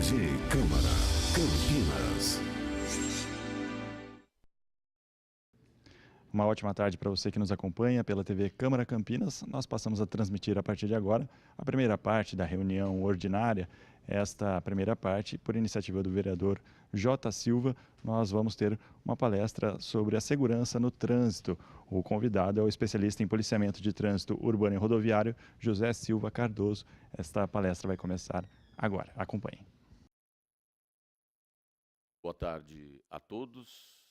TV Câmara Campinas. Uma ótima tarde para você que nos acompanha pela TV Câmara Campinas. Nós passamos a transmitir a partir de agora a primeira parte da reunião ordinária. Esta primeira parte, por iniciativa do vereador J. Silva, nós vamos ter uma palestra sobre a segurança no trânsito. O convidado é o especialista em policiamento de trânsito urbano e rodoviário, José Silva Cardoso. Esta palestra vai começar agora. Acompanhe. Boa tarde a todos.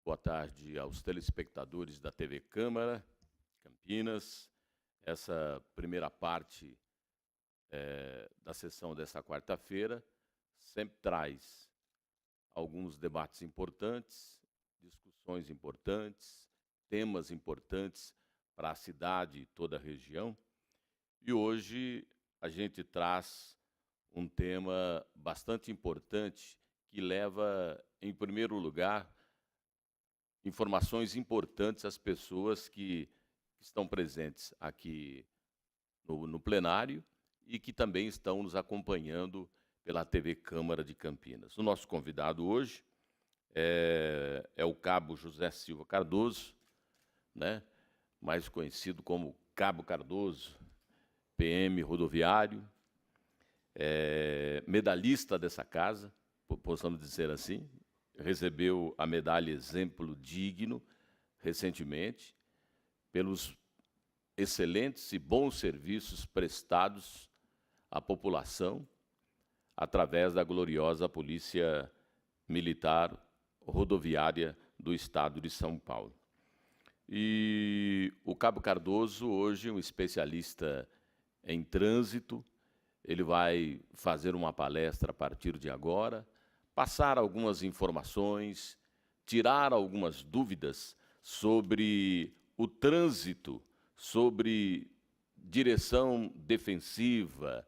Boa tarde aos telespectadores da TV Câmara Campinas. Essa primeira parte da sessão desta quarta-feira sempre traz alguns debates importantes, discussões importantes, temas importantes para a cidade e toda a região. E hoje a gente traz um tema bastante importante que leva, em primeiro lugar, informações importantes às pessoas que estão presentes aqui no plenário e que também estão nos acompanhando pela TV Câmara de Campinas. O nosso convidado hoje é o Cabo José Silva Cardoso, né? Mais conhecido como Cabo Cardoso, PM rodoviário, medalhista dessa casa, possamos dizer assim. Recebeu a medalha Exemplo Digno recentemente pelos excelentes e bons serviços prestados à população através da gloriosa Polícia Militar Rodoviária do Estado de São Paulo. E o Cabo Cardoso, hoje, um especialista em trânsito, ele vai fazer uma palestra a partir de agora, passar algumas informações, tirar algumas dúvidas sobre o trânsito, sobre direção defensiva,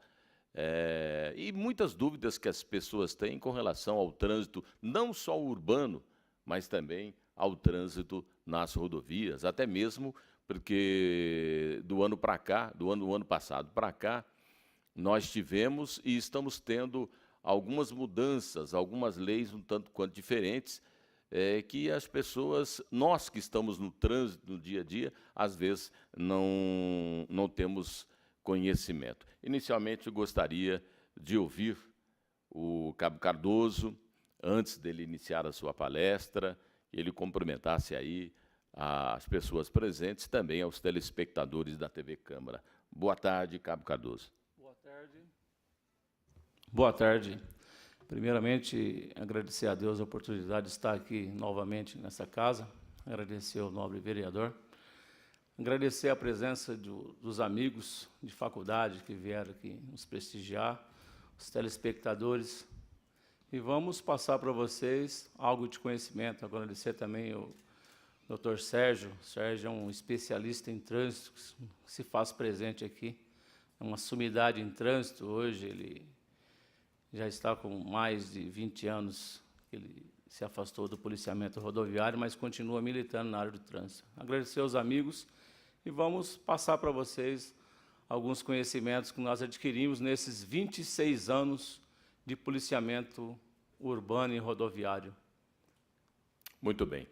e muitas dúvidas que as pessoas têm com relação ao trânsito, não só urbano, mas também ao trânsito nas rodovias, até mesmo porque do ano passado para cá, nós tivemos e estamos tendo algumas mudanças, algumas leis um tanto quanto diferentes, que as pessoas, nós que estamos no trânsito no dia a dia, às vezes não temos conhecimento. Inicialmente, eu gostaria de ouvir o Cabo Cardoso, antes dele iniciar a sua palestra, ele cumprimentasse aí as pessoas presentes, também aos telespectadores da TV Câmara. Boa tarde, Cabo Cardoso. Boa tarde. Boa tarde. Primeiramente, agradecer a Deus a oportunidade de estar aqui novamente nessa casa, agradecer ao nobre vereador, agradecer a presença dos amigos de faculdade que vieram aqui nos prestigiar, os telespectadores, e vamos passar para vocês algo de conhecimento. Agradecer também o Dr. Sérgio. O Sérgio é um especialista em trânsito, que se faz presente aqui, é uma sumidade em trânsito. Hoje ele já está com mais de 20 anos que ele se afastou do policiamento rodoviário, mas continua militando na área do trânsito. Agradecer aos amigos e vamos passar para vocês alguns conhecimentos que nós adquirimos nesses 26 anos de policiamento urbano e rodoviário. Muito bem.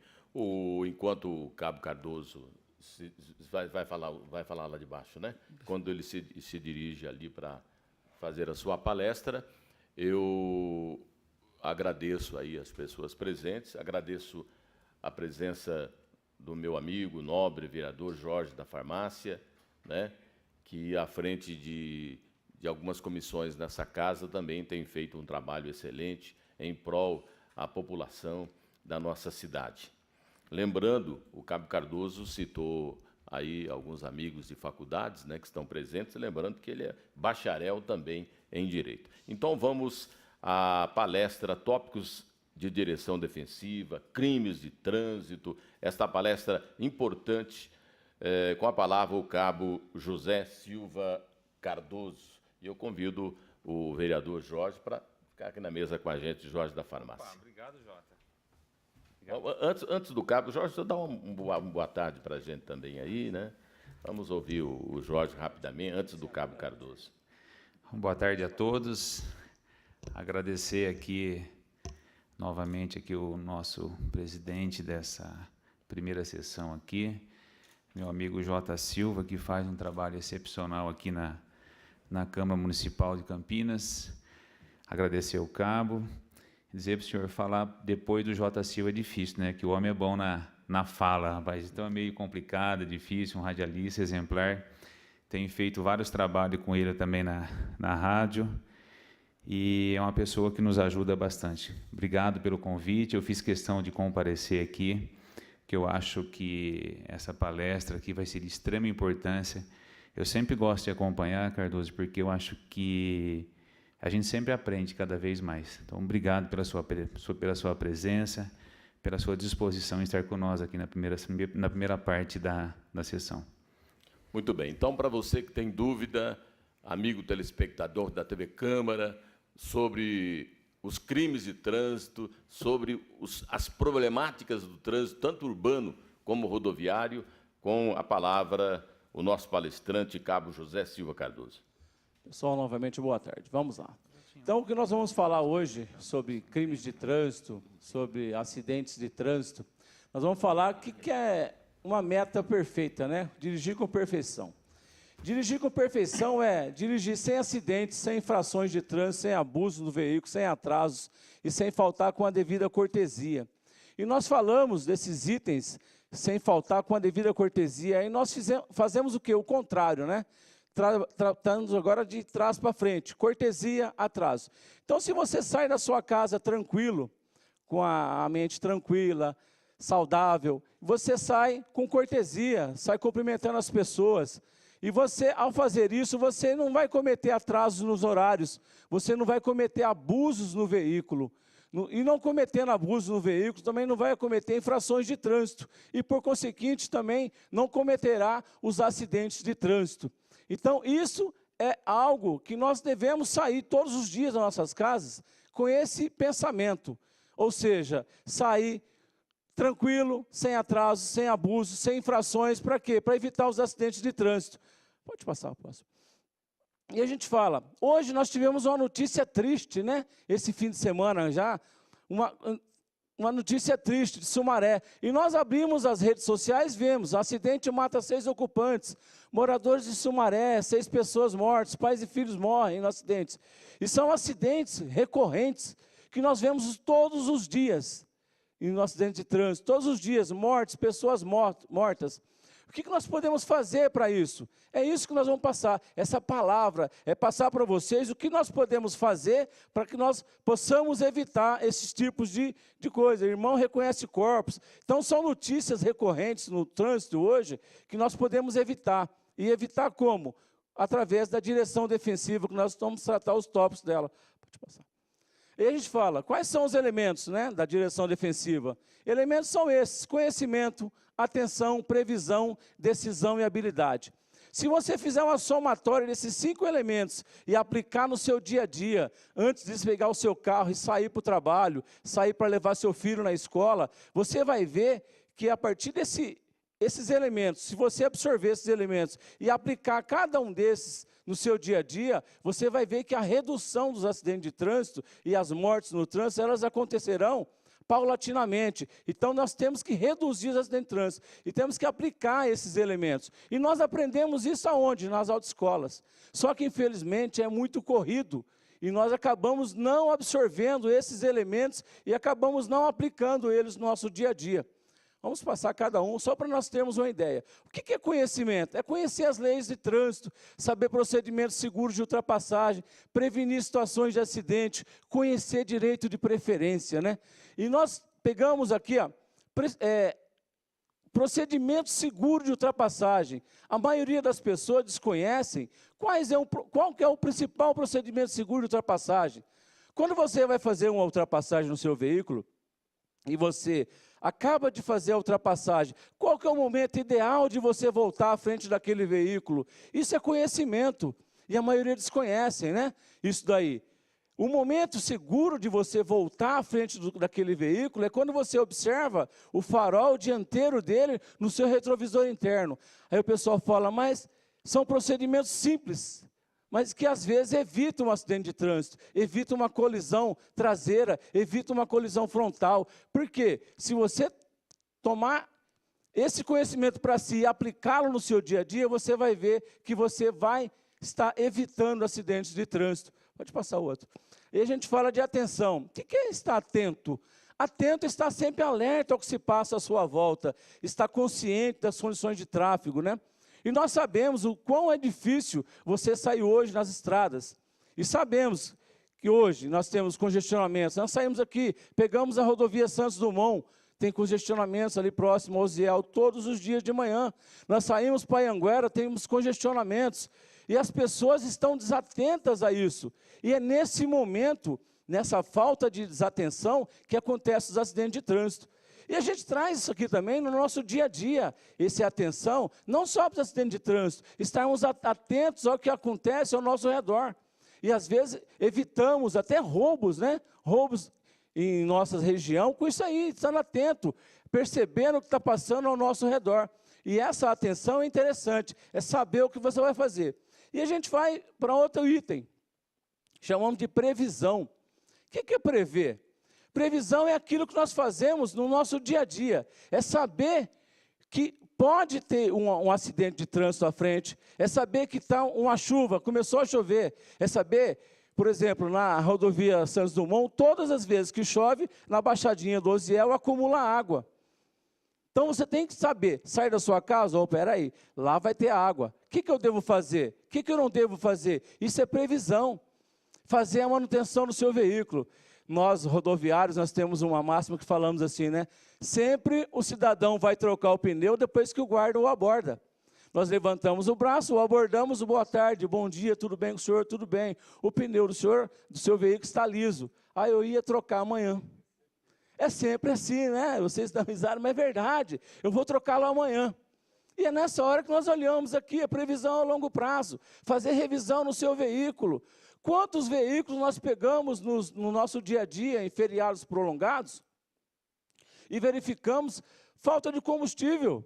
Enquanto o Cabo Cardoso vai falar lá de baixo, né? Quando ele se dirige ali para fazer a sua palestra, eu agradeço aí as pessoas presentes, agradeço a presença do meu amigo, nobre vereador Jorge da Farmácia, né, que, à frente de algumas comissões nessa casa, também tem feito um trabalho excelente em prol à população da nossa cidade. Lembrando, o Cabo Cardoso citou aí alguns amigos de faculdades, né, que estão presentes, lembrando que ele é bacharel também em Direito. Então, vamos à palestra Tópicos de Direção Defensiva, Crimes de Trânsito, esta palestra importante, com a palavra o Cabo José Silva Cardoso. E eu convido o vereador Jorge para ficar aqui na mesa com a gente, Jorge da Farmácia. Opa, obrigado, Jota. Antes do Cabo, Jorge, você dá uma boa tarde para a gente também aí, né? Vamos ouvir o Jorge rapidamente, antes do Cabo Cardoso. Boa tarde a todos. Agradecer aqui, novamente, aqui o nosso presidente dessa primeira sessão aqui, meu amigo J. Silva, que faz um trabalho excepcional aqui na Câmara Municipal de Campinas. Agradecer ao cabo. Dizer para o senhor, falar depois do J. Silva é difícil, né? Que o homem é bom na fala, rapaz. Então é meio complicado, é difícil, um radialista exemplar. Tenho feito vários trabalhos com ele também na rádio. E é uma pessoa que nos ajuda bastante. Obrigado pelo convite. Eu fiz questão de comparecer aqui, que eu acho que essa palestra aqui vai ser de extrema importância. Eu sempre gosto de acompanhar, Cardoso, porque eu acho que a gente sempre aprende cada vez mais. Então, obrigado pela sua presença, pela sua disposição em estar conosco aqui na primeira parte da sessão. Muito bem. Então, para você que tem dúvida, amigo telespectador da TV Câmara, sobre os crimes de trânsito, sobre as problemáticas do trânsito, tanto urbano como rodoviário, com a palavra o nosso palestrante, Cabo José Silva Cardoso. Pessoal, novamente, boa tarde. Vamos lá. Então, o que nós vamos falar hoje sobre crimes de trânsito, sobre acidentes de trânsito, nós vamos falar o que é uma meta perfeita, né? Dirigir com perfeição. Dirigir com perfeição é dirigir sem acidentes, sem infrações de trânsito, sem abuso do veículo, sem atrasos e sem faltar com a devida cortesia. E nós falamos desses itens sem faltar com a devida cortesia, e nós fazemos o quê? O contrário, né? Tratando agora de trás para frente, cortesia, atraso. Então, se você sai da sua casa tranquilo, com a mente tranquila, saudável, você sai com cortesia, sai cumprimentando as pessoas. E você, ao fazer isso, você não vai cometer atrasos nos horários, você não vai cometer abusos no veículo. E não cometendo abusos no veículo, também não vai cometer infrações de trânsito. E, por conseguinte, também não cometerá os acidentes de trânsito. Então, isso é algo que nós devemos sair todos os dias das nossas casas com esse pensamento. Ou seja, sair tranquilo, sem atraso, sem abuso, sem infrações. Para quê? Para evitar os acidentes de trânsito. Pode passar, próximo. E a gente fala, hoje nós tivemos uma notícia triste, né? Esse fim de semana já, uma notícia triste de Sumaré. E nós abrimos as redes sociais, vemos, acidente mata 6 ocupantes, moradores de Sumaré, 6 pessoas mortas, pais e filhos morrem no acidentes. E são acidentes recorrentes que nós vemos todos os dias, no acidente de trânsito, todos os dias, mortes, pessoas mortas. O que nós podemos fazer para isso? É isso que nós vamos passar, essa palavra, é passar para vocês o que nós podemos fazer para que nós possamos evitar esses tipos de coisa. Irmão reconhece corpos. Então, são notícias recorrentes no trânsito hoje que nós podemos evitar. E evitar como? Através da direção defensiva, que nós vamos tratar os tópicos dela. Pode passar. E a gente fala, quais são os elementos, né, da direção defensiva? Elementos são esses: conhecimento, atenção, previsão, decisão e habilidade. Se você fizer uma somatória desses 5 elementos e aplicar no seu dia a dia, antes de despegar o seu carro e sair para o trabalho, sair para levar seu filho na escola, você vai ver que a partir desses elementos, se você absorver esses elementos e aplicar cada um desses no seu dia a dia, você vai ver que a redução dos acidentes de trânsito e as mortes no trânsito, elas acontecerão paulatinamente. Então, nós temos que reduzir os acidentes de trânsito e temos que aplicar esses elementos. E nós aprendemos isso aonde? Nas autoescolas. Só que, infelizmente, é muito corrido e nós acabamos não absorvendo esses elementos e acabamos não aplicando eles no nosso dia a dia. Vamos passar cada um, só para nós termos uma ideia. O que é conhecimento? É conhecer as leis de trânsito, saber procedimentos seguros de ultrapassagem, prevenir situações de acidente, conhecer direito de preferência, né? E nós pegamos aqui, ó, procedimento seguro de ultrapassagem. A maioria das pessoas desconhecem qual que é o principal procedimento seguro de ultrapassagem. Quando você vai fazer uma ultrapassagem no seu veículo, e você acaba de fazer a ultrapassagem, qual que é o momento ideal de você voltar à frente daquele veículo? Isso é conhecimento, e a maioria desconhece, né? Isso daí. O momento seguro de você voltar à frente daquele veículo é quando você observa o farol dianteiro dele no seu retrovisor interno. Aí o pessoal fala, mas são procedimentos simples. mas que às vezes evita um acidente de trânsito, evita uma colisão traseira, evita uma colisão frontal. Por quê? Se você tomar esse conhecimento para si e aplicá-lo no seu dia a dia, você vai ver que você vai estar evitando acidentes de trânsito. Pode passar o outro. E a gente fala de atenção. O que é estar atento? Atento está sempre alerta ao que se passa à sua volta, está consciente das condições de tráfego, né? E nós sabemos o quão é difícil você sair hoje nas estradas. E sabemos que hoje nós temos congestionamentos. Nós saímos aqui, pegamos a rodovia Santos Dumont, tem congestionamentos ali próximo ao Ziel todos os dias de manhã. Nós saímos para Anhanguera, temos congestionamentos. E as pessoas estão desatentas a isso. E é nesse momento, nessa falta de desatenção, que acontecem os acidentes de trânsito. E a gente traz isso aqui também no nosso dia a dia, essa atenção, não só para os acidentes de trânsito, estarmos atentos ao que acontece ao nosso redor. E às vezes evitamos até roubos, né? Roubos em nossa região, com isso aí, estando atento, percebendo o que está passando ao nosso redor. E essa atenção é interessante, é saber o que você vai fazer. E a gente vai para outro item, chamamos de previsão. O que é prever? Previsão é aquilo que nós fazemos no nosso dia a dia, é saber que pode ter um acidente de trânsito à frente, é saber que está uma chuva, começou a chover, é saber, por exemplo, na rodovia Santos Dumont, todas as vezes que chove, na baixadinha do Oziel, acumula água. Então você tem que saber, sair da sua casa, peraí, lá vai ter água, o que eu devo fazer? O que eu não devo fazer? Isso é previsão, fazer a manutenção do seu veículo. Nós, rodoviários, nós temos uma máxima que falamos assim, né? Sempre o cidadão vai trocar o pneu depois que o guarda o aborda. Nós levantamos o braço, o abordamos, boa tarde, bom dia, tudo bem com o senhor? Tudo bem. O pneu do senhor, do seu veículo está liso. Aí eu ia trocar amanhã. É sempre assim, né? Vocês dão risada, mas é verdade. Eu vou trocá-lo amanhã. E é nessa hora que nós olhamos aqui, a previsão a longo prazo, fazer revisão no seu veículo. Quantos veículos nós pegamos no nosso dia a dia, em feriados prolongados, e verificamos falta de combustível?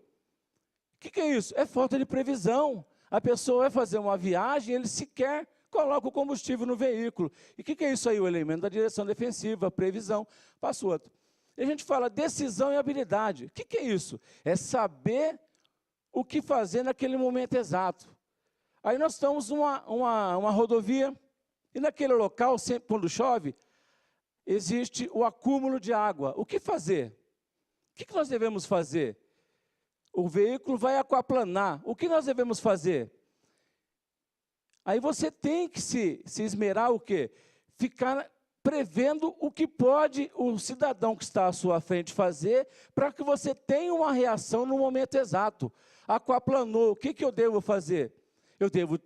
O que é isso? É falta de previsão. A pessoa vai fazer uma viagem, ele sequer coloca o combustível no veículo. E o que é isso aí? O elemento da direção defensiva, previsão. Passa o outro. E a gente fala decisão e habilidade. O que é isso? É saber o que fazer naquele momento exato. Aí nós estamos numa rodovia, e naquele local, sempre quando chove, existe o acúmulo de água. O que fazer? O que nós devemos fazer? O veículo vai aquaplanar. O que nós devemos fazer? Aí você tem que se esmerar o quê? Ficar prevendo o que pode o cidadão que está à sua frente fazer para que você tenha uma reação no momento exato. Aquaplanou, o que eu devo fazer? Eu devo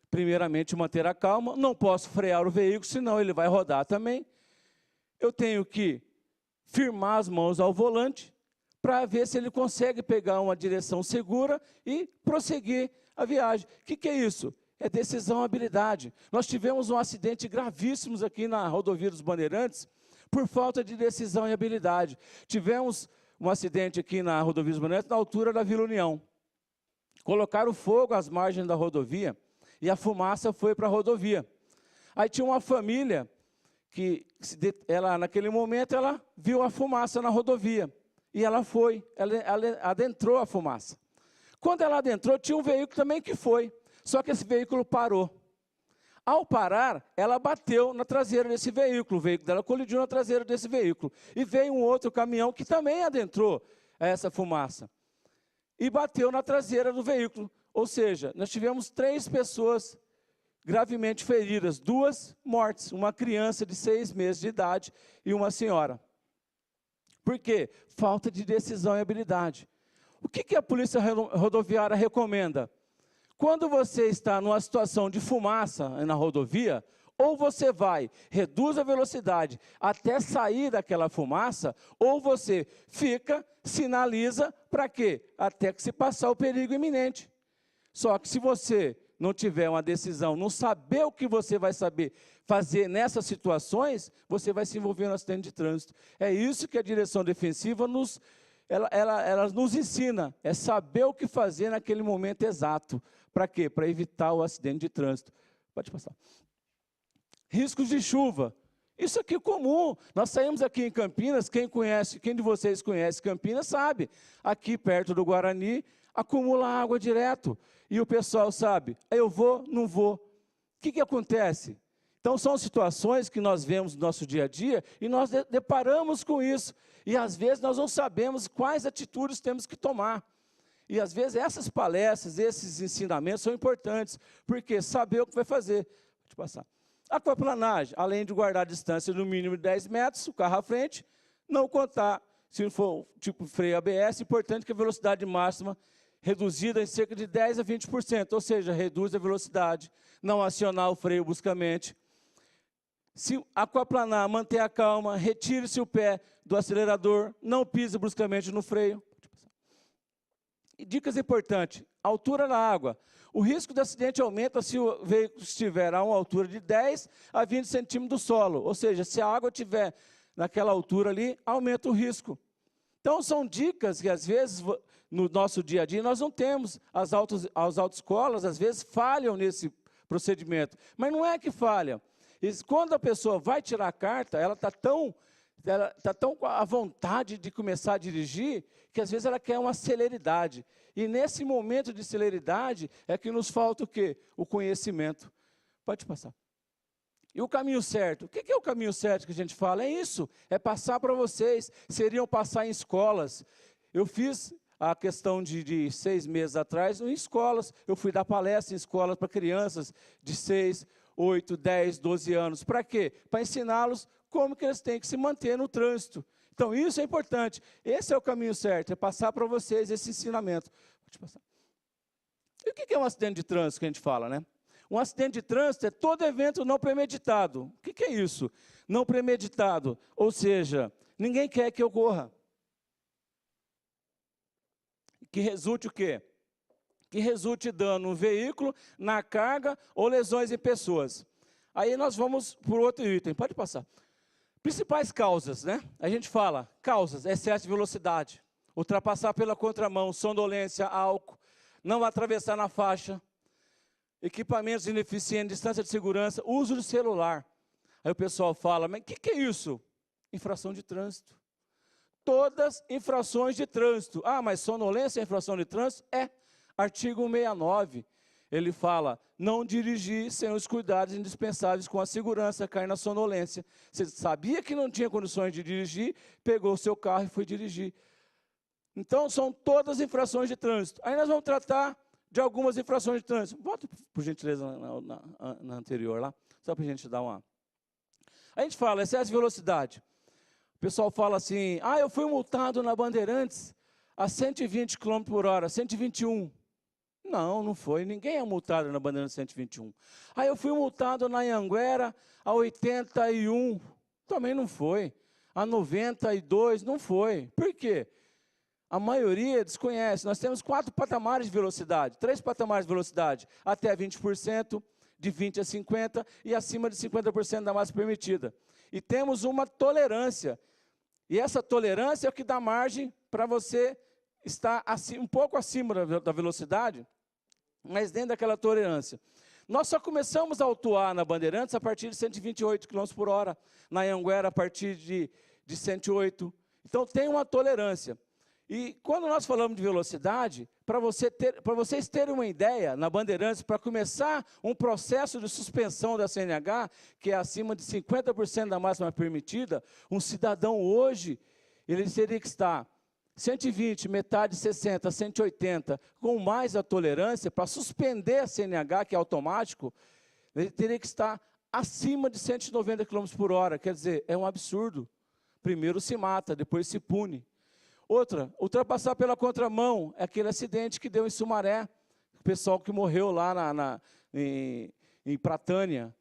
primeiramente manter a calma, não posso frear o veículo, senão ele vai rodar também. Eu tenho que firmar as mãos ao volante para ver se ele consegue pegar uma direção segura e prosseguir a viagem. O que é isso? É decisão e habilidade. Nós tivemos um acidente gravíssimo aqui na rodovia dos Bandeirantes por falta de decisão e habilidade. Tivemos um acidente aqui na rodovia dos Bandeirantes na altura da Vila União. Colocaram fogo às margens da rodovia, e a fumaça foi para a rodovia. Aí tinha uma família que, naquele momento, ela viu a fumaça na rodovia. E ela adentrou a fumaça. Quando ela adentrou, tinha um veículo também que foi. Só que esse veículo parou. Ao parar, ela bateu na traseira desse veículo. O veículo dela colidiu na traseira desse veículo. E veio um outro caminhão que também adentrou essa fumaça. E bateu na traseira do veículo. Ou seja, nós tivemos 3 pessoas gravemente feridas, 2 mortes, uma criança de 6 meses de idade e uma senhora. Por quê? Falta de decisão e habilidade. O que a Polícia Rodoviária recomenda? Quando você está numa situação de fumaça na rodovia, ou você reduz a velocidade até sair daquela fumaça, ou você fica, sinaliza, para quê? Até que se passar o perigo iminente. Só que se você não tiver uma decisão, não saber o que você vai saber fazer nessas situações, você vai se envolver no acidente de trânsito. É isso que a direção defensiva ela nos ensina, é saber o que fazer naquele momento exato. Para quê? Para evitar o acidente de trânsito. Pode passar. Riscos de chuva. Isso aqui é comum. Nós saímos aqui em Campinas, quem de vocês conhece Campinas sabe. Aqui perto do Guarani, acumula água direto. E o pessoal sabe, eu vou, não vou. O que acontece? Então, são situações que nós vemos no nosso dia a dia e nós deparamos com isso. E, às vezes, nós não sabemos quais atitudes temos que tomar. E, às vezes, essas palestras, esses ensinamentos são importantes, porque saber o que vai fazer. Pode passar. Aquaplanagem, além de guardar a distância no mínimo de 10 metros, o carro à frente, não contar, se for tipo freio ABS, importante que a velocidade máxima reduzida em cerca de 10% a 20%, ou seja, reduz a velocidade, não acionar o freio bruscamente. Se aquaplanar, manter a calma, retire-se o pé do acelerador, não pise bruscamente no freio. E dicas importantes, altura da água. O risco de acidente aumenta se o veículo estiver a uma altura de 10 a 20 centímetros do solo, ou seja, se a água estiver naquela altura ali, aumenta o risco. Então, são dicas que, às vezes, no nosso dia a dia, nós não temos. As autoescolas, às vezes, falham nesse procedimento. Mas não é que falham. Quando a pessoa vai tirar a carta, ela está tão à vontade de começar a dirigir, que, às vezes, ela quer uma celeridade. E, nesse momento de celeridade, é que nos falta o quê? O conhecimento. Pode passar. E o caminho certo? O que é o caminho certo que a gente fala? É isso, é passar para vocês, seriam passar em escolas. Eu fiz a questão de 6 meses atrás em escolas, eu fui dar palestra em escolas para crianças de 6, 8, 10, 12 anos. Para quê? Para ensiná-los como que eles têm que se manter no trânsito. Então, isso é importante. Esse é o caminho certo, é passar para vocês esse ensinamento. Pode passar. E o que é um acidente de trânsito que a gente fala, né? Um acidente de trânsito é todo evento não premeditado. O que é isso? Não premeditado, ou seja, ninguém quer que ocorra. Que resulte o quê? Que resulte dano no veículo, na carga ou lesões em pessoas. Aí nós vamos por outro item, pode passar. Principais causas, né? A gente fala, causas, excesso de velocidade, ultrapassar pela contramão, sonolência, álcool, não atravessar na faixa, equipamentos ineficientes, distância de segurança, uso do celular. Aí o pessoal fala, mas o que é isso? Infração de trânsito. Todas infrações de trânsito. Ah, mas sonolência é infração de trânsito? É. Artigo 169. Ele fala, não dirigir sem os cuidados indispensáveis com a segurança, cair na sonolência. Você sabia que não tinha condições de dirigir, pegou o seu carro e foi dirigir. Então, são todas infrações de trânsito. Aí nós vamos tratar de algumas infrações de trânsito. Volta, por gentileza, na anterior lá, só para a gente dar uma... A gente fala, excesso de velocidade. O pessoal fala assim, eu fui multado na Bandeirantes a 120 km por hora, 121. Não foi. Ninguém é multado na Bandeirantes 121. Eu fui multado na Anhanguera a 81. Também não foi. A 92, não foi. Por quê? A maioria desconhece. Nós temos 4 patamares de velocidade, 3 patamares de velocidade, até 20%, de 20% a 50% e acima de 50% da massa permitida. E temos uma tolerância. E essa tolerância é o que dá margem para você estar um pouco acima da velocidade, mas dentro daquela tolerância. Nós só começamos a autuar na Bandeirantes a partir de 128 km por hora, na Anhanguera a partir de 108. Então, tem uma tolerância. E quando nós falamos de velocidade, para vocês terem uma ideia, na Bandeirantes, para começar um processo de suspensão da CNH, que é acima de 50% da máxima permitida, um cidadão hoje, ele teria que estar 120, metade 60, 180, com mais a tolerância, para suspender a CNH, que é automático, ele teria que estar acima de 190 km por hora. Quer dizer, é um absurdo. Primeiro se mata, depois se pune. Outra, ultrapassar pela contramão, é aquele acidente que deu em Sumaré, o pessoal que morreu lá em Pratânia.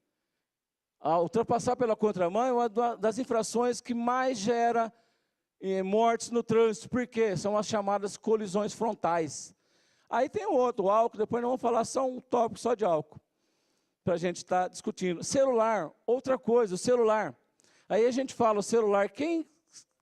Ultrapassar pela contramão é uma das infrações que mais gera mortes no trânsito. Por quê? São as chamadas colisões frontais. Aí tem o outro, o álcool, depois nós vamos falar só um tópico só de álcool, para a gente estar discutindo. Celular, outra coisa, o celular. Aí a gente fala o celular, quem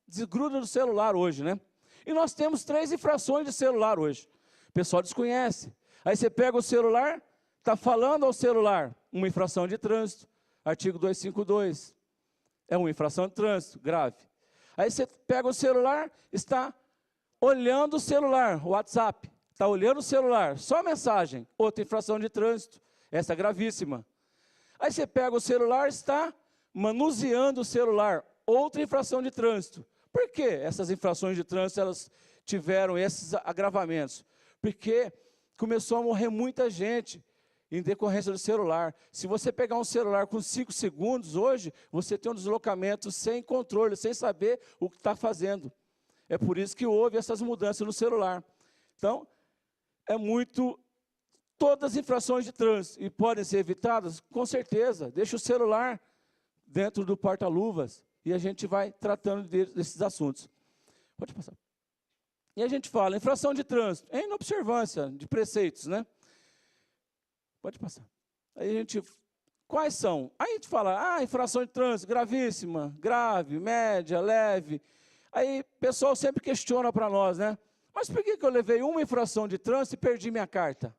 desgruda do celular hoje, né? E nós temos 3 infrações de celular hoje. O pessoal desconhece. Aí você pega o celular, está falando ao celular. uma infração de trânsito. Artigo 252. É uma infração de trânsito, grave. Aí você pega o celular, está olhando o celular, o WhatsApp, está olhando o celular, só mensagem, outra infração de trânsito, essa é gravíssima. Aí você pega o celular, está manuseando o celular, outra infração de trânsito. Por que essas infrações de trânsito elas tiveram esses agravamentos? Porque começou a morrer muita gente em decorrência do celular. Se você pegar um celular com 5 segundos hoje, você tem um deslocamento sem controle, sem saber o que está fazendo. É por isso que houve essas mudanças no celular. Então, todas as infrações de trânsito, e podem ser evitadas, com certeza. Deixa o celular dentro do porta-luvas, e a gente vai tratando desses assuntos. Pode passar. E a gente fala, infração de trânsito, é inobservância de preceitos, né? Pode passar. Aí a gente, quais são? Aí a gente fala, infração de trânsito, gravíssima, grave, média, leve. Aí o pessoal sempre questiona para nós, né? Mas por que eu levei uma infração de trânsito e perdi minha carta?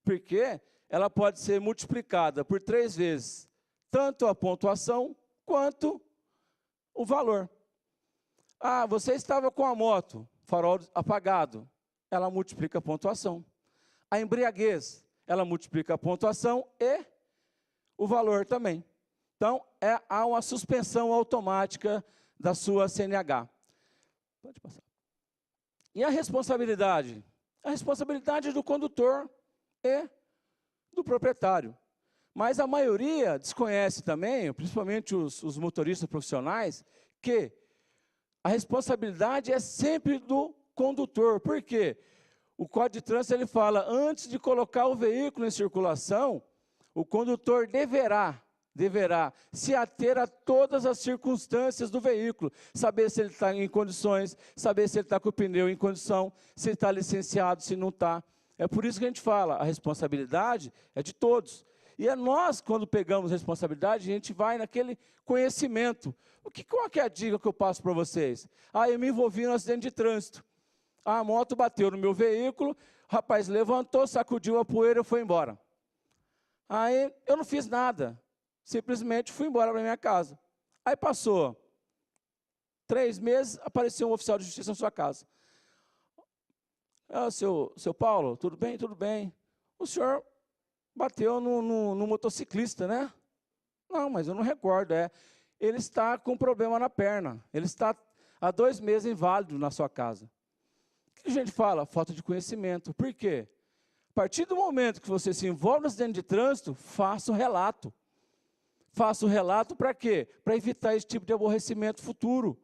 Porque ela pode ser multiplicada por 3 vezes, tanto a pontuação quanto o valor. Você estava com a moto, farol apagado, ela multiplica a pontuação. A embriaguez, ela multiplica a pontuação e o valor também. Então, há uma suspensão automática da sua CNH. Pode passar. E a responsabilidade? A responsabilidade do condutor e do proprietário. Mas a maioria desconhece também, principalmente os motoristas profissionais, que a responsabilidade é sempre do condutor. Por quê? O Código de Trânsito ele fala, antes de colocar o veículo em circulação, o condutor deverá se ater a todas as circunstâncias do veículo, saber se ele está em condições, saber se ele está com o pneu em condição, se ele está licenciado, se não está. É por isso que a gente fala, a responsabilidade é de todos. E é nós, quando pegamos responsabilidade, a gente vai naquele conhecimento. Qual que é a dica que eu passo para vocês? Eu me envolvi em um acidente de trânsito. A moto bateu no meu veículo, o rapaz levantou, sacudiu a poeira e foi embora. Aí eu não fiz nada, simplesmente fui embora para minha casa. Aí passou 3 meses, apareceu um oficial de justiça na sua casa. Seu Paulo, tudo bem? Tudo bem. O senhor bateu no motociclista, né? Não, mas eu não recordo. Ele está com problema na perna. Ele está há 2 meses inválido na sua casa. O que a gente fala? Falta de conhecimento. Por quê? A partir do momento que você se envolve no acidente de trânsito, faça o relato. Faça o relato para quê? Para evitar esse tipo de aborrecimento futuro.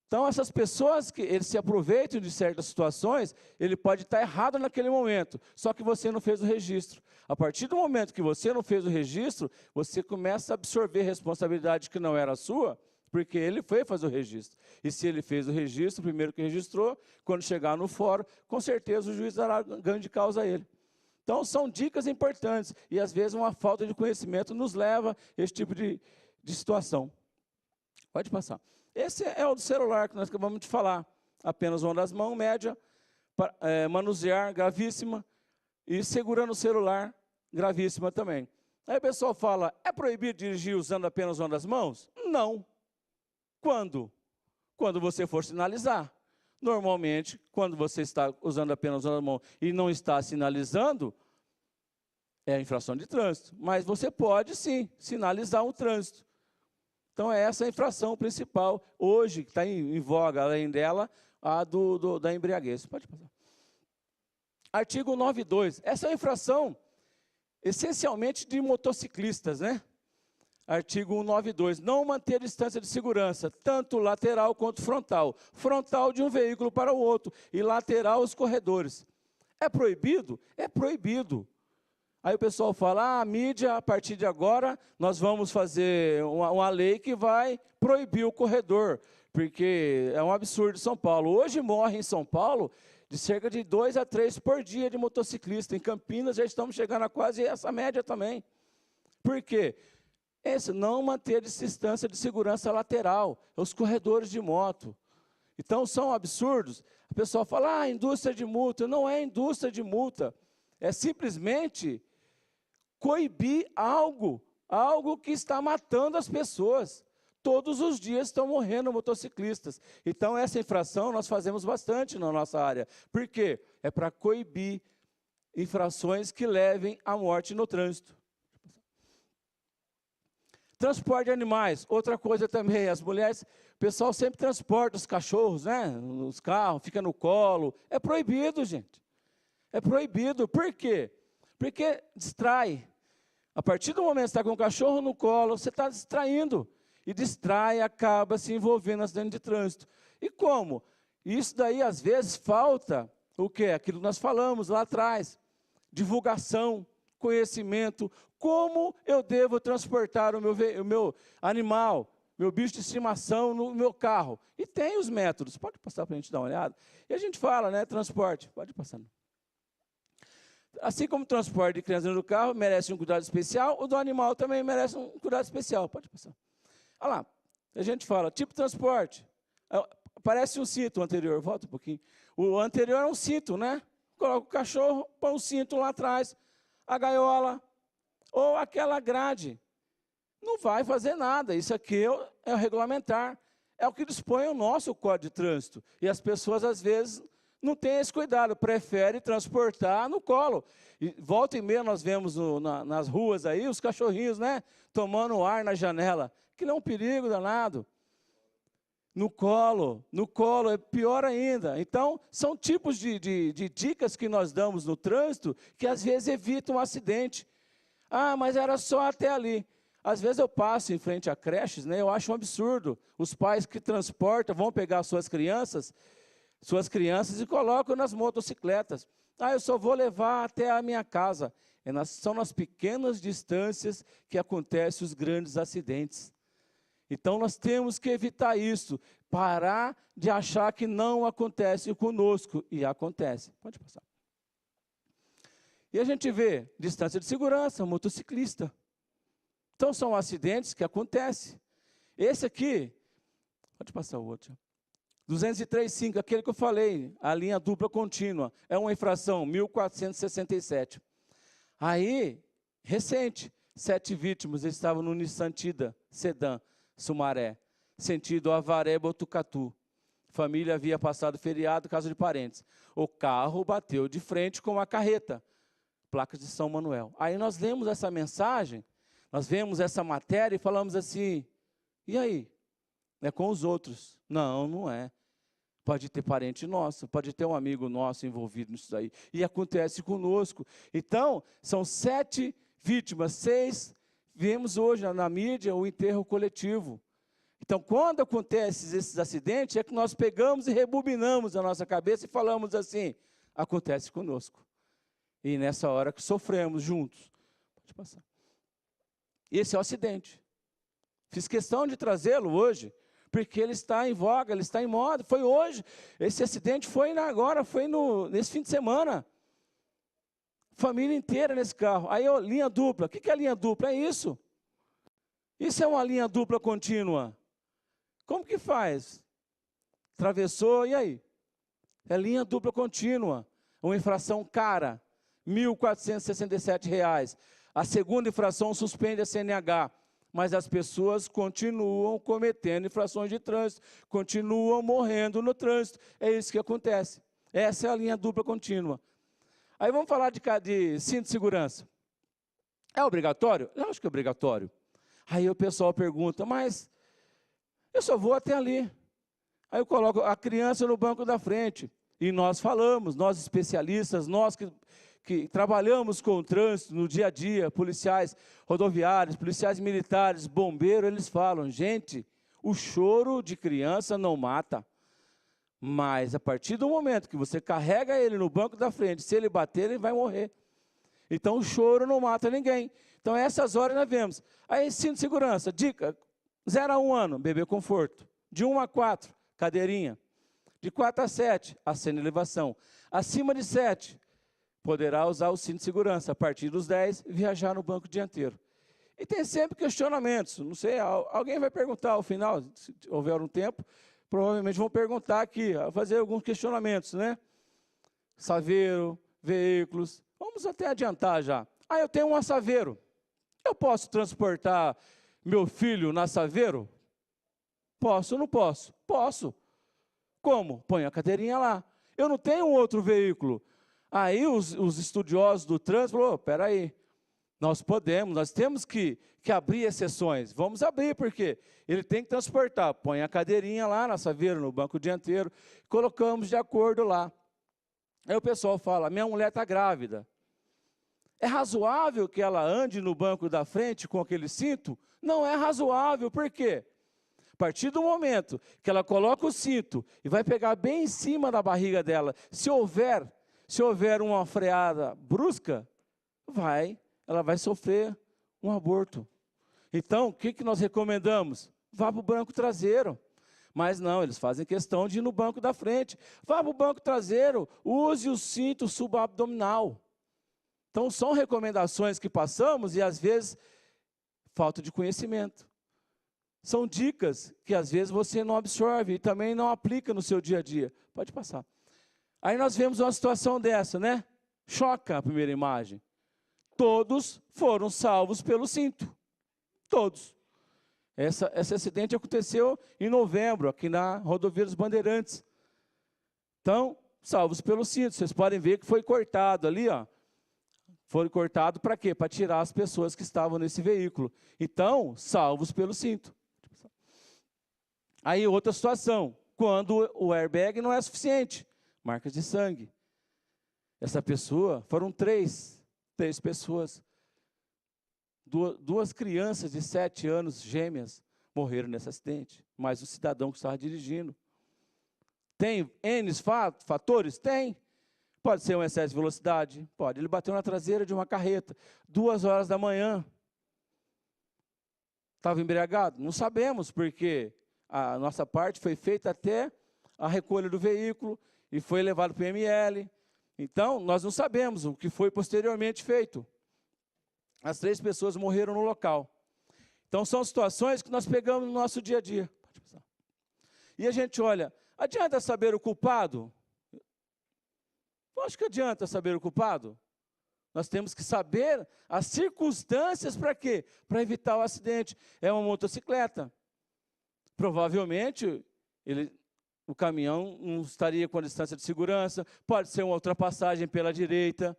Então, essas pessoas que eles se aproveitam de certas situações, ele pode estar errado naquele momento, só que você não fez o registro. A partir do momento que você não fez o registro, você começa a absorver responsabilidade que não era sua, porque ele foi fazer o registro. E se ele fez o registro, primeiro que registrou, quando chegar no fórum, com certeza o juiz dará ganho de causa a ele. Então, são dicas importantes, e às vezes uma falta de conhecimento nos leva a esse tipo de situação. Pode passar. Esse é o do celular que nós acabamos de falar. Apenas uma das mãos, média, manusear, gravíssima, e segurando o celular, gravíssima também. Aí o pessoal fala, é proibido dirigir usando apenas uma das mãos? Não. Quando? Quando você for sinalizar. Normalmente, quando você está usando apenas uma mão e não está sinalizando, é infração de trânsito. Mas você pode, sim, sinalizar um trânsito. Então, é essa a infração principal, hoje, que está em voga, além dela, a da embriaguez. Pode passar. Artigo 192. Essa é a infração, essencialmente, de motociclistas, né? Artigo 192. Não manter distância de segurança, tanto lateral quanto frontal. Frontal de um veículo para o outro e lateral os corredores. É proibido? É proibido. Aí o pessoal fala, a mídia, a partir de agora, nós vamos fazer uma lei que vai proibir o corredor, porque é um absurdo em São Paulo. Hoje morre em São Paulo de cerca de 2 a 3 por dia de motociclista. Em Campinas já estamos chegando a quase essa média também. Por quê? Não manter distância de segurança lateral, os corredores de moto. Então, são absurdos. A pessoa fala, indústria de multa. Não é indústria de multa. É simplesmente coibir algo que está matando as pessoas. Todos os dias estão morrendo motociclistas. Então, essa infração nós fazemos bastante na nossa área. Por quê? É para coibir infrações que levem à morte no trânsito. Transporte de animais, outra coisa também, as mulheres, o pessoal sempre transporta os cachorros, né, nos carros, fica no colo. É proibido, gente. É proibido. Por quê? Porque distrai. A partir do momento que você está com o cachorro no colo, você está distraindo. E distrai, acaba se envolvendo em acidente de trânsito. E como? Isso daí, às vezes, falta o quê? Aquilo que nós falamos lá atrás. Divulgação, conhecimento. Como eu devo transportar o meu animal, meu bicho de estimação no meu carro? E tem os métodos. Pode passar para a gente dar uma olhada? E a gente fala, né? Transporte. Pode passar. Assim como o transporte de criança no carro merece um cuidado especial, o do animal também merece um cuidado especial. Pode passar. Olha lá, a gente fala, tipo de transporte. Parece um cinto o anterior, volta um pouquinho. O anterior é um cinto, né? Coloca o cachorro, põe um cinto lá atrás, a gaiola, ou aquela grade. Não vai fazer nada, isso aqui é o regulamentar. É o que dispõe o nosso Código de Trânsito. E as pessoas, às vezes, não têm esse cuidado, preferem transportar no colo. E volta e meia nós vemos nas ruas aí, os cachorrinhos, né? Tomando ar na janela. Aquilo é um perigo danado. No colo é pior ainda. Então, são tipos de dicas que nós damos no trânsito que às vezes evitam um acidente. Ah, mas era só até ali. Às vezes eu passo em frente a creches, né, eu acho um absurdo. Os pais que transportam vão pegar suas crianças e colocam nas motocicletas. Ah, eu só vou levar até a minha casa. São nas pequenas distâncias que acontecem os grandes acidentes. Então, nós temos que evitar isso, parar de achar que não acontece conosco, e acontece. Pode passar. E a gente vê distância de segurança, motociclista. Então, são acidentes que acontecem. Esse aqui, pode passar o outro. 203.5, aquele que eu falei, a linha dupla contínua, é uma infração, 1467. Aí, recente, 7 vítimas estavam no Nissan Tida, sedã, Sumaré, sentido Avaré, Botucatu. Família havia passado feriado, casa de parentes. O carro bateu de frente com uma carreta, placas de São Manuel. Aí nós lemos essa mensagem, nós vemos essa matéria e falamos assim, e aí? É com os outros. Não, não é. Pode ter parente nosso, pode ter um amigo nosso envolvido nisso aí. E acontece conosco. Então, são 7 vítimas, 6 vemos hoje na mídia o enterro coletivo. Então, quando acontecem esses acidentes, é que nós pegamos e rebobinamos a nossa cabeça e falamos assim, acontece conosco. E nessa hora que sofremos juntos. Pode passar. Esse é o acidente. Fiz questão de trazê-lo hoje, porque ele está em voga, ele está em moda. Foi hoje, esse acidente foi agora, foi nesse fim de semana. Família inteira nesse carro. Aí, linha dupla. O que é linha dupla? É isso. Isso é uma linha dupla contínua. Como que faz? Atravessou, e aí? É linha dupla contínua. Uma infração cara, R$ 1.467. A segunda infração suspende a CNH. Mas as pessoas continuam cometendo infrações de trânsito, continuam morrendo no trânsito. É isso que acontece. Essa é a linha dupla contínua. Aí vamos falar de cinto de segurança. É obrigatório? Eu acho que é obrigatório. Aí o pessoal pergunta, mas eu só vou até ali. Aí eu coloco a criança no banco da frente. E nós falamos, nós especialistas, nós que trabalhamos com o trânsito no dia a dia, policiais rodoviários, policiais militares, bombeiros, eles falam, gente, o choro de criança não mata. Mas a partir do momento que você carrega ele no banco da frente, se ele bater, ele vai morrer. Então o choro não mata ninguém. Então essas horas nós vemos. Aí cinto de segurança, dica, 0 a 1 ano, bebê conforto. De 1 a 4, cadeirinha. De 4 a 7, aceno e elevação. Acima de 7, poderá usar o cinto de segurança. A partir dos 10, viajar no banco dianteiro. E tem sempre questionamentos. Não sei, alguém vai perguntar ao final, se houver um tempo, provavelmente vão perguntar aqui, fazer alguns questionamentos, né? Saveiro, veículos. Vamos até adiantar já. Ah, eu tenho um assaveiro. Eu posso transportar meu filho na Saveiro? Posso ou não posso? Posso. Como? Põe a cadeirinha lá. Eu não tenho um outro veículo. Aí os estudiosos do trânsito falaram, espera aí, nós temos que abrir exceções. Vamos abrir, porque ele tem que transportar. Põe a cadeirinha lá na Saveiro, no banco dianteiro, colocamos de acordo lá. Aí o pessoal fala, minha mulher está grávida. É razoável que ela ande no banco da frente com aquele cinto? Não é razoável, por quê? A partir do momento que ela coloca o cinto e vai pegar bem em cima da barriga dela, se houver uma freada brusca, ela vai sofrer um aborto. Então, o que nós recomendamos? Vá para o banco traseiro. Mas não, eles fazem questão de ir no banco da frente. Vá para o banco traseiro, use o cinto subabdominal. Então, são recomendações que passamos e, às vezes, falta de conhecimento. São dicas que, às vezes, você não absorve e também não aplica no seu dia a dia. Pode passar. Aí nós vemos uma situação dessa, né? Choca a primeira imagem. Todos foram salvos pelo cinto. Todos. Esse acidente aconteceu em novembro, aqui na rodovia dos Bandeirantes. Então, salvos pelo cinto. Vocês podem ver que foi cortado ali, ó. Foi cortado para quê? Para tirar as pessoas que estavam nesse veículo. Então, salvos pelo cinto. Aí, outra situação. Quando o airbag não é suficiente. Marcas de sangue. Essa pessoa, foram três pessoas. Duas crianças de 7 anos, gêmeas, morreram nesse acidente. Mais o cidadão que estava dirigindo. Tem N fatores? Tem. Pode ser um excesso de velocidade, pode. Ele bateu na traseira de uma carreta, 2 horas da manhã. Estava embriagado? Não sabemos, porque a nossa parte foi feita até a recolha do veículo e foi levado para o ML. Então, nós não sabemos o que foi posteriormente feito. As 3 pessoas morreram no local. Então, são situações que nós pegamos no nosso dia a dia. Pode passar. E a gente olha, adianta saber o culpado? Eu acho que adianta saber o culpado. Nós temos que saber as circunstâncias para quê? Para evitar o acidente. É uma motocicleta. Provavelmente, o caminhão não estaria com a distância de segurança, pode ser uma ultrapassagem pela direita.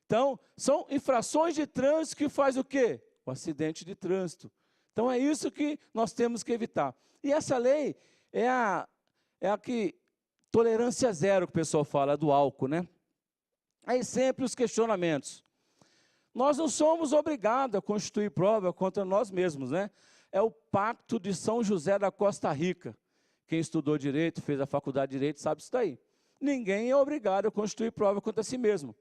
Então, são infrações de trânsito que faz o quê? O acidente de trânsito. Então, é isso que nós temos que evitar. E essa lei é a que tolerância zero, que o pessoal fala, do álcool, né? Aí sempre os questionamentos. Nós não somos obrigados a constituir prova contra nós mesmos, né? É o Pacto de São José da Costa Rica. Quem estudou Direito, fez a faculdade de Direito, sabe isso daí. Ninguém é obrigado a constituir prova contra si mesmo.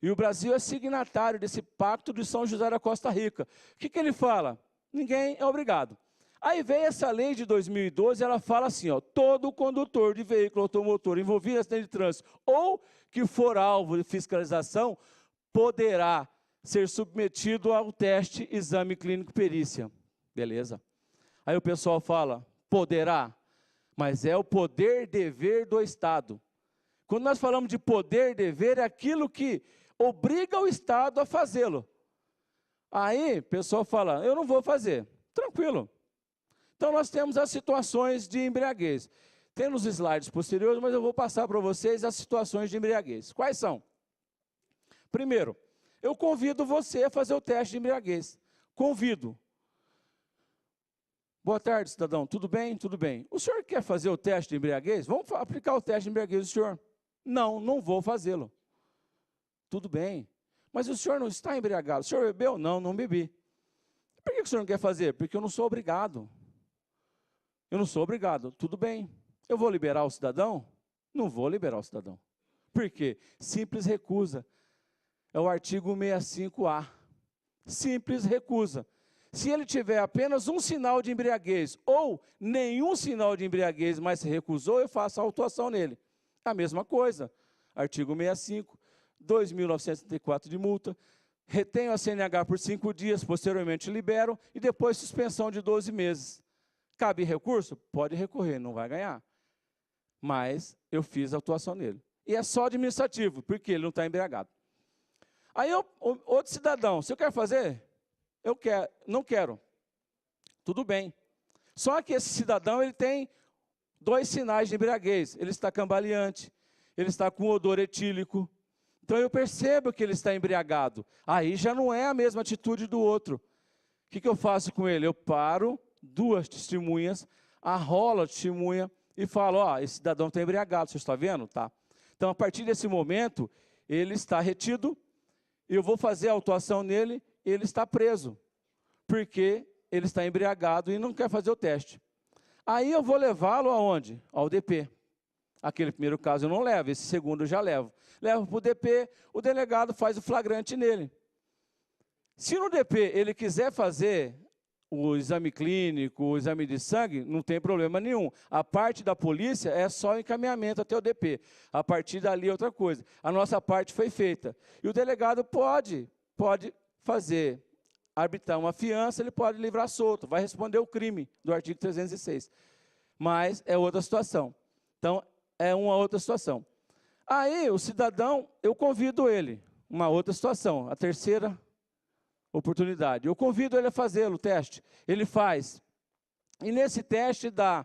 E o Brasil é signatário desse Pacto de São José da Costa Rica. O que ele fala? Ninguém é obrigado. Aí veio essa lei de 2012, ela fala assim, ó, todo condutor de veículo automotor envolvido em acidente de trânsito ou que for alvo de fiscalização poderá ser submetido ao teste exame clínico perícia. Beleza. Aí o pessoal fala, poderá, mas é o poder-dever do Estado. Quando nós falamos de poder-dever, é aquilo que obriga o Estado a fazê-lo. Aí o pessoal fala, eu não vou fazer. Tranquilo. Então, nós temos as situações de embriaguez. Tem nos slides posteriores, mas eu vou passar para vocês as situações de embriaguez. Quais são? Primeiro, eu convido você a fazer o teste de embriaguez. Convido. Boa tarde, cidadão. Tudo bem? Tudo bem. O senhor quer fazer o teste de embriaguez? Vamos aplicar o teste de embriaguez do senhor. Não, não vou fazê-lo. Tudo bem. Mas o senhor não está embriagado. O senhor bebeu? Não, não bebi. Por que o senhor não quer fazer? Porque eu não sou obrigado. Eu não sou obrigado. Tudo bem. Eu vou liberar o cidadão? Não vou liberar o cidadão. Por quê? Simples recusa. É o artigo 65A. Simples recusa. Se ele tiver apenas um sinal de embriaguez ou nenhum sinal de embriaguez, mas se recusou, eu faço a autuação nele. A mesma coisa. Artigo 65, 2.934 de multa. Retenho a CNH por 5 dias, posteriormente libero e depois suspensão de 12 meses. Cabe recurso? Pode recorrer, não vai ganhar. Mas eu fiz a autuação nele. E é só administrativo, porque ele não está embriagado. Aí, outro cidadão, você quer fazer? Eu quero, não quero. Tudo bem. Só que esse cidadão, ele tem 2 sinais de embriaguez. Ele está cambaleante, ele está com odor etílico. Então, eu percebo que ele está embriagado. Aí já não é a mesma atitude do outro. O que eu faço com ele? Eu paro 2 testemunhas, arrolo a testemunha e falo, ó, esse cidadão está embriagado, você está vendo? Tá. Então, a partir desse momento, ele está retido, eu vou fazer a autuação nele, ele está preso, porque ele está embriagado e não quer fazer o teste. Aí eu vou levá-lo aonde? Ao DP. Aquele primeiro caso eu não levo, esse segundo eu já levo. Levo para o DP, o delegado faz o flagrante nele. Se no DP ele quiser fazer o exame clínico, o exame de sangue, não tem problema nenhum. A parte da polícia é só o encaminhamento até o DP. A partir dali é outra coisa. A nossa parte foi feita. E o delegado pode fazer, arbitrar uma fiança, ele pode livrar solto, vai responder o crime do artigo 306. Mas é outra situação. Então, é uma outra situação. Aí, o cidadão, eu convido ele, uma outra situação, a terceira oportunidade. Eu convido ele a fazer o teste. Ele faz. E nesse teste dá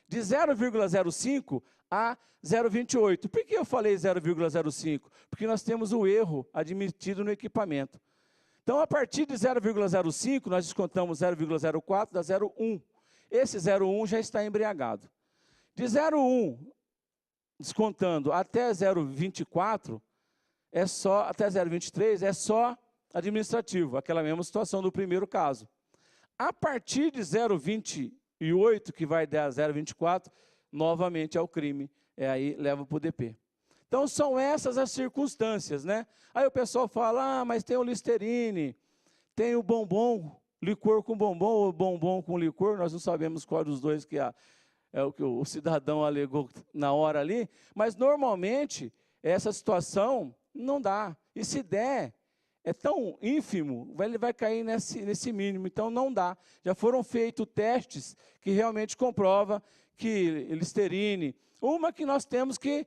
de 0,05 a 0,28. Por que eu falei 0,05? Porque nós temos o erro admitido no equipamento. Então, a partir de 0,05, nós descontamos 0,04 da 0,1. Esse 0,1 já está embriagado. De 0,1, descontando até 0,24, até 0,23, é só administrativo, aquela mesma situação do primeiro caso. A partir de 0,28, que vai dar 0,24, novamente é o crime, aí leva para o DP. Então, são essas as circunstâncias, né? Aí o pessoal fala, mas tem o Listerine, tem o bombom, licor com bombom, ou bombom com licor, nós não sabemos qual dos dois que é o que o cidadão alegou na hora ali, mas normalmente essa situação não dá. E se der, é tão ínfimo, ele vai cair nesse mínimo, então não dá. Já foram feitos testes que realmente comprova que Listerine, uma que nós temos que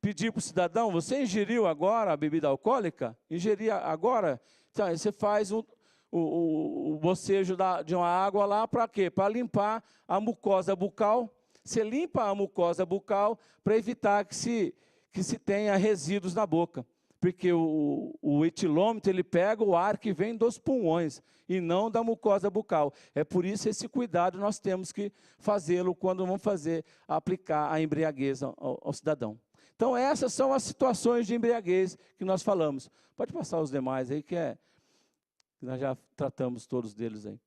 pedir para o cidadão, você ingeriu agora a bebida alcoólica? Ingerir agora? Então, você faz o bocejo de uma água lá para quê? Para limpar a mucosa bucal. Você limpa a mucosa bucal para evitar que se tenha resíduos na boca. Porque o etilômetro, ele pega o ar que vem dos pulmões e não da mucosa bucal. É por isso esse cuidado nós temos que fazê-lo quando vamos aplicar a embriaguez ao cidadão. Então, essas são as situações de embriaguez que nós falamos. Pode passar os demais aí, que nós já tratamos todos deles aí.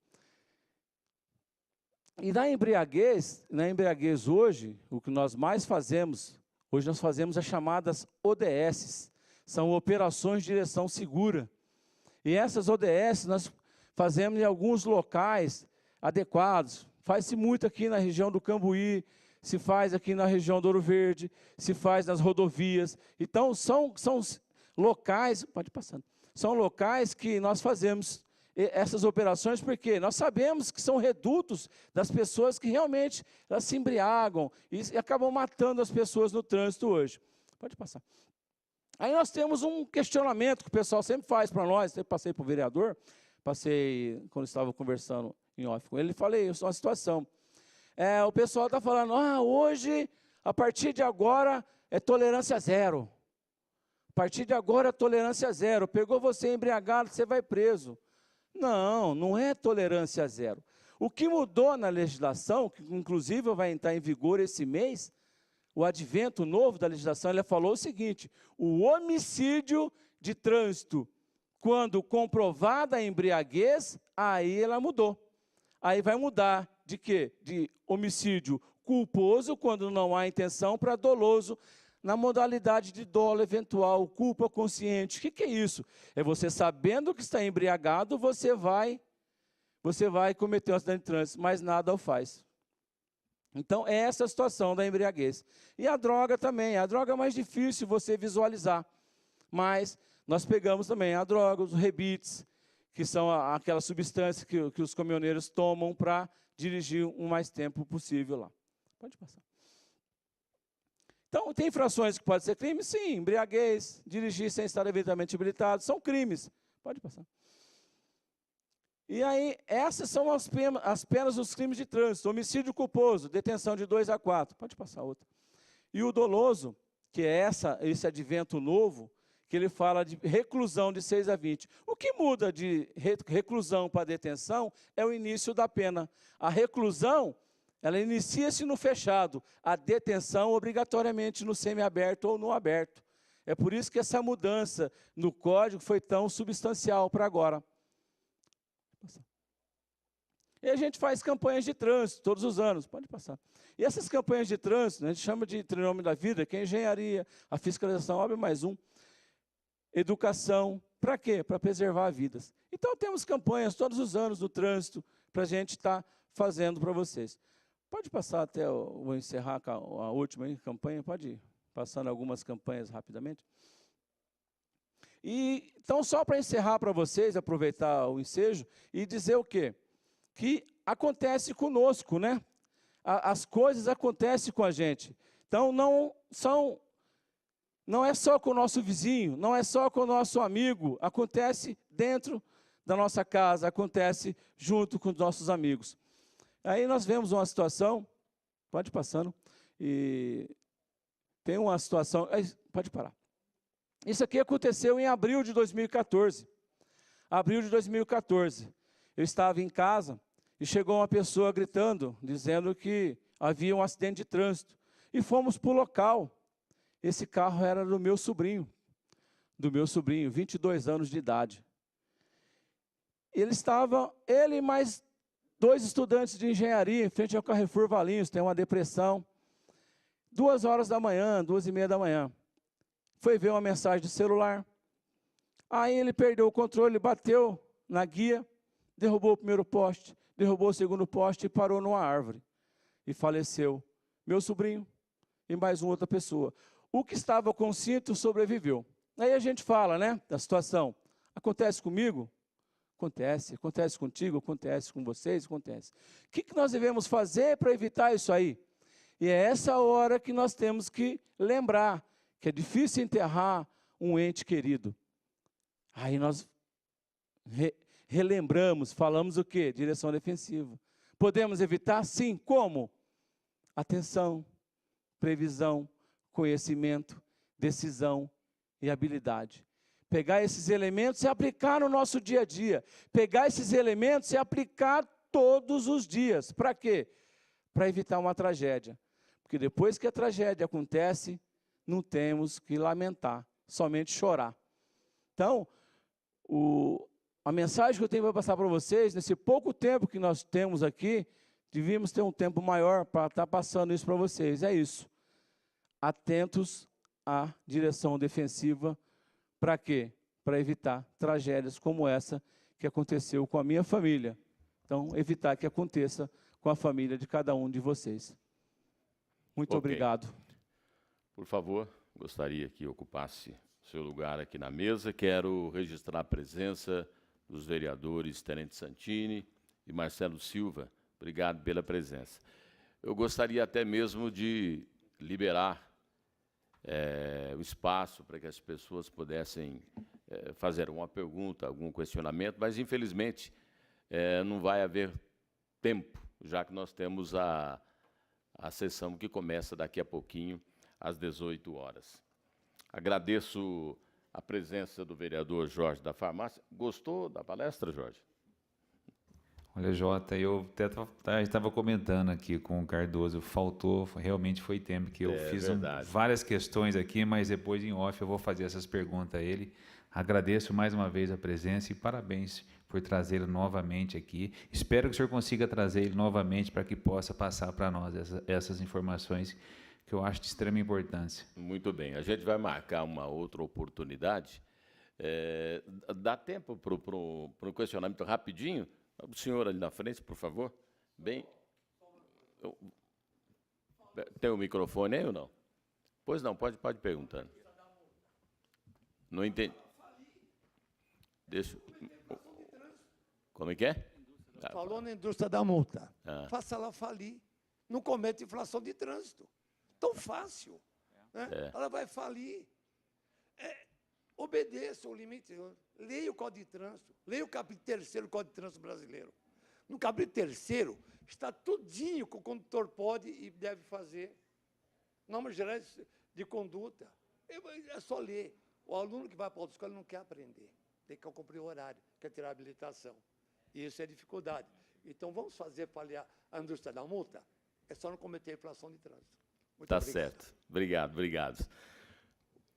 E na embriaguez hoje, o que nós mais fazemos, hoje nós fazemos as chamadas ODS, são operações de direção segura. E essas ODS nós fazemos em alguns locais adequados. Faz-se muito aqui na região do Cambuí, se faz aqui na região do Ouro Verde, se faz nas rodovias. Então, são locais, pode passar, são locais que nós fazemos essas operações, porque nós sabemos que são redutos das pessoas que realmente elas se embriagam e acabam matando as pessoas no trânsito hoje. Pode passar. Aí nós temos um questionamento que o pessoal sempre faz para nós, eu passei para o vereador, quando estava conversando em off com ele, falei, isso é uma situação. O pessoal está falando, hoje, a partir de agora, é tolerância zero. A partir de agora é tolerância zero. Pegou você embriagado, você vai preso. Não, não é tolerância zero. O que mudou na legislação, que inclusive vai entrar em vigor esse mês, o advento novo da legislação, ele falou o seguinte, o homicídio de trânsito, quando comprovada a embriaguez, aí ela mudou. Aí vai mudar de quê? De homicídio culposo, quando não há intenção, para doloso, na modalidade de dolo eventual, culpa consciente. O que é isso? É você sabendo que está embriagado, você vai cometer um acidente de trânsito, mas nada o faz. Então, é essa a situação da embriaguez. E a droga também. A droga é mais difícil você visualizar. Mas nós pegamos também a droga, os rebites, que são aquelas substâncias que os caminhoneiros tomam para dirigir o mais tempo possível lá. Pode passar. Então, tem infrações que podem ser crime? Sim, embriaguez, dirigir sem estar devidamente habilitado, são crimes. Pode passar. E aí, essas são as penas dos crimes de trânsito. Homicídio culposo, detenção de 2 a 4. Pode passar outra. E o doloso, que é esse advento novo, que ele fala de reclusão de 6 a 20. O que muda de reclusão para detenção é o início da pena. A reclusão, ela inicia-se no fechado. A detenção, obrigatoriamente, no semiaberto ou no aberto. É por isso que essa mudança no Código foi tão substancial para agora. E a gente faz campanhas de trânsito todos os anos. Pode passar. E essas campanhas de trânsito, a gente chama de trinômio da vida, que é a engenharia, a fiscalização, óbvio, mais um. Educação, para quê? Para preservar vidas. Então, temos campanhas todos os anos no trânsito, para a gente estar fazendo para vocês. Pode passar até, vou encerrar a última campanha, pode ir passando algumas campanhas rapidamente. E, então, só para encerrar para vocês, aproveitar o ensejo e dizer o quê? Que acontece conosco, né? As coisas acontecem com a gente. Então, não é só com o nosso vizinho, não é só com o nosso amigo, acontece dentro da nossa casa, acontece junto com os nossos amigos. Aí nós vemos uma situação, pode ir passando, e tem uma situação, pode parar. Isso aqui aconteceu em abril de 2014. Abril de 2014. Eu estava em casa e chegou uma pessoa gritando, dizendo que havia um acidente de trânsito. E fomos para o local. Esse carro era do meu sobrinho, 22 anos de idade. Ele e mais 2 estudantes de engenharia, em frente ao Carrefour Valinhos, tem uma depressão. 2 horas da manhã, 2h30 da manhã. Foi ver uma mensagem de celular. Aí ele perdeu o controle, bateu na guia, derrubou o primeiro poste, derrubou o segundo poste e parou numa árvore. E faleceu. Meu sobrinho e mais uma outra pessoa. O que estava com o cinto sobreviveu. Aí a gente fala, né, da situação. Acontece comigo? Acontece. Acontece contigo? Acontece com vocês? Acontece. O que nós devemos fazer para evitar isso aí? E é essa hora que nós temos que lembrar que é difícil enterrar um ente querido. Aí nós relembramos, falamos o quê? Direção defensiva. Podemos evitar? Sim. Como? Atenção, previsão, conhecimento, decisão e habilidade. Pegar esses elementos e aplicar no nosso dia a dia. Pegar esses elementos e aplicar todos os dias. Para quê? Para evitar uma tragédia. Porque depois que a tragédia acontece, não temos que lamentar, somente chorar. Então, a mensagem que eu tenho para passar para vocês, nesse pouco tempo que nós temos aqui, devíamos ter um tempo maior para estar passando isso para vocês. É isso. Atentos à direção defensiva. Para quê? Para evitar tragédias como essa que aconteceu com a minha família. Então, evitar que aconteça com a família de cada um de vocês. Muito obrigado. Por favor, gostaria que ocupasse seu lugar aqui na mesa. Quero registrar a presença dos vereadores Tenente Santini e Marcelo Silva. Obrigado pela presença. Eu gostaria até mesmo de liberar o espaço para que as pessoas pudessem fazer uma pergunta, algum questionamento, mas, infelizmente, não vai haver tempo, já que nós temos a sessão que começa daqui a pouquinho, às 18 horas. Agradeço a presença do vereador Jorge da Farmácia. Gostou da palestra, Jorge? Olha, Jota, eu até estava comentando aqui com o Cardoso, realmente foi tempo que eu fiz várias questões aqui, mas depois em off eu vou fazer essas perguntas a ele. Agradeço mais uma vez a presença e parabéns por trazê-lo novamente aqui. Espero que o senhor consiga trazer ele novamente para que possa passar para nós essas informações que eu acho de extrema importância. Muito bem. A gente vai marcar uma outra oportunidade. Dá tempo para o questionamento rapidinho? O senhor ali na frente, por favor. Bem. Tem o microfone aí ou não? Pois não, pode perguntando. Não entendi. Deixa. Como é que é? Falou na indústria da multa. Faça ela falir. Não comete inflação de trânsito. Tão fácil. né? É. Ela vai falir. Obedeça o limite. Leia o Código de Trânsito. Leia o capítulo 3º do Código de Trânsito brasileiro. No capítulo 3º está tudinho que o condutor pode e deve fazer. Normas gerais de conduta. É só ler. O aluno que vai para a autoescola não quer aprender. Tem que cumprir o horário, quer tirar a habilitação. E isso é dificuldade. Então, vamos fazer falhar a indústria da multa? É só não cometer infração de trânsito. Muito Tá obrigado. certo. Obrigado, obrigado.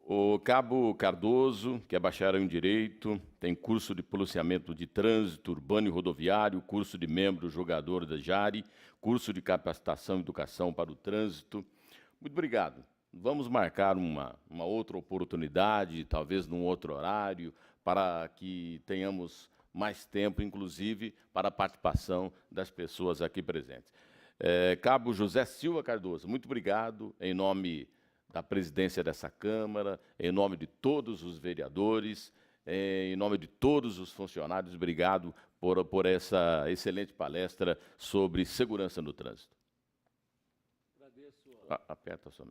O Cabo Cardoso, que é bacharel em Direito, tem curso de policiamento de trânsito urbano e rodoviário, curso de membro jogador da JARE, curso de capacitação e educação para o trânsito. Muito obrigado. Vamos marcar uma outra oportunidade, talvez num outro horário, para que tenhamos mais tempo, inclusive, para a participação das pessoas aqui presentes. Cabo José Silva Cardoso, muito obrigado, em nome da presidência dessa Câmara, em nome de todos os vereadores, em nome de todos os funcionários, obrigado por essa excelente palestra sobre segurança no trânsito. Aperta só.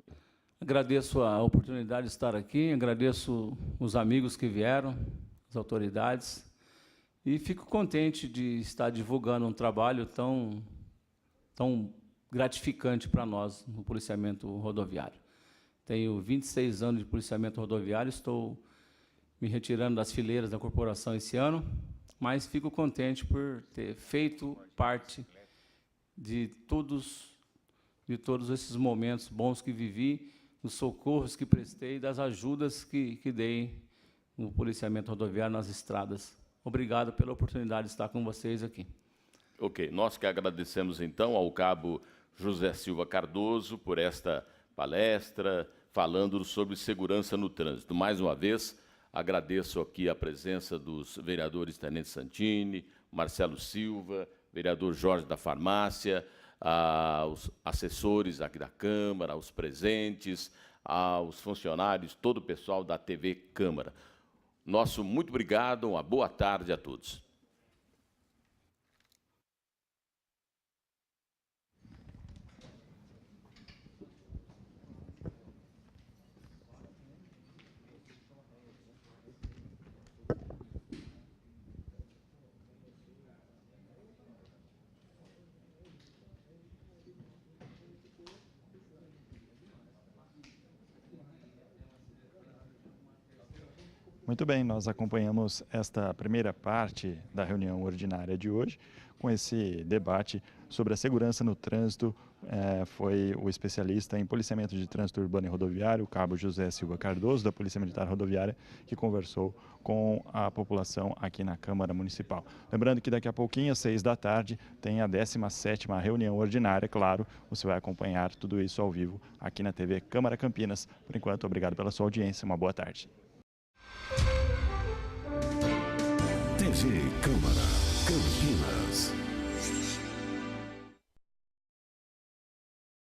Agradeço a oportunidade de estar aqui, agradeço os amigos que vieram, as autoridades, e fico contente de estar divulgando um trabalho tão gratificante para nós no policiamento rodoviário. Tenho 26 anos de policiamento rodoviário, estou me retirando das fileiras da corporação esse ano, mas fico contente por ter feito parte de todos esses momentos bons que vivi, dos socorros que prestei, das ajudas que dei no policiamento rodoviário nas estradas. Obrigado pela oportunidade de estar com vocês aqui. Ok, nós que agradecemos, então, ao Cabo José Silva Cardoso por esta palestra, falando sobre segurança no trânsito. Mais uma vez, agradeço aqui a presença dos vereadores Tenente Santini, Marcelo Silva, vereador Jorge da Farmácia, aos assessores aqui da Câmara, aos presentes, aos funcionários, todo o pessoal da TV Câmara. Nosso muito obrigado, uma boa tarde a todos. Muito bem, nós acompanhamos esta primeira parte da reunião ordinária de hoje com esse debate sobre a segurança no trânsito. Foi o especialista em policiamento de trânsito urbano e rodoviário, o Cabo José Silva Cardoso, da Polícia Militar Rodoviária, que conversou com a população aqui na Câmara Municipal. Lembrando que daqui a pouquinho, às 18h, tem a 17ª reunião ordinária, claro, você vai acompanhar tudo isso ao vivo aqui na TV Câmara Campinas. Por enquanto, obrigado pela sua audiência, uma boa tarde. TV Câmara Campinas.